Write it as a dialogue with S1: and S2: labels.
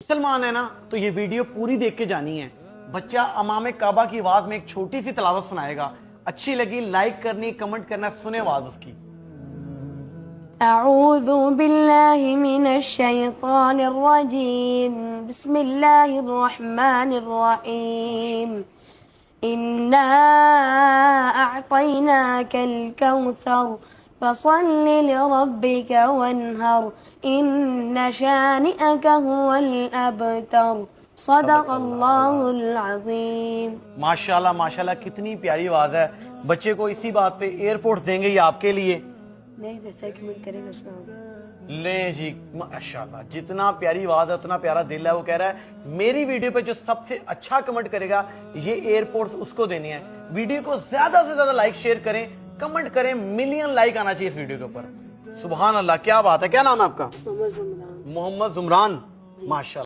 S1: मुसलमान है ना तो ये वीडियो पूरी देख के जानी है। बच्चा अमाम काबा की आवाज में एक छोटी सी तिलावत सुनाएगा। अच्छी लगी लाइक करनी, कमेंट करना। सुने आवाज उसकी।
S2: अऊज़ु बिल्लाहि मिनश शैतानिर रजीम। बिस्मिल्लाहिर रहमानिर रहीम। इन्ना अअतैनाकल कौसर फसल्लि लिरब्बिका वन्हर इन्न शानिअका हुवल अबतर। सदक़ल्लाहुल अज़ीम।
S1: माशाल्लाह माशाल्लाह, कितनी प्यारी आवाज है। बच्चे को इसी बात पे एयरपोर्ट्स देंगे ये आपके लिए।
S2: नहीं जैसा कमेंट करेगा उसमें
S1: ले जी माशाल्लाह, जितना प्यारी आवाज है उतना प्यारा दिल है। वो कह रहा है मेरी वीडियो पे जो सबसे अच्छा कमेंट करेगा ये एयरपोर्ट्स उसको देने हैं। वीडियो को ज्यादा से ज्यादा लाइक शेयर करें, कमेंट करें। मिलियन लाइक आना चाहिए इस वीडियो के ऊपर। सुभान अल्लाह, क्या बात है। क्या नाम है आपका?
S2: मोहम्मद जुमरान।
S1: मोहम्मद जुमरान, माशाल्लाह।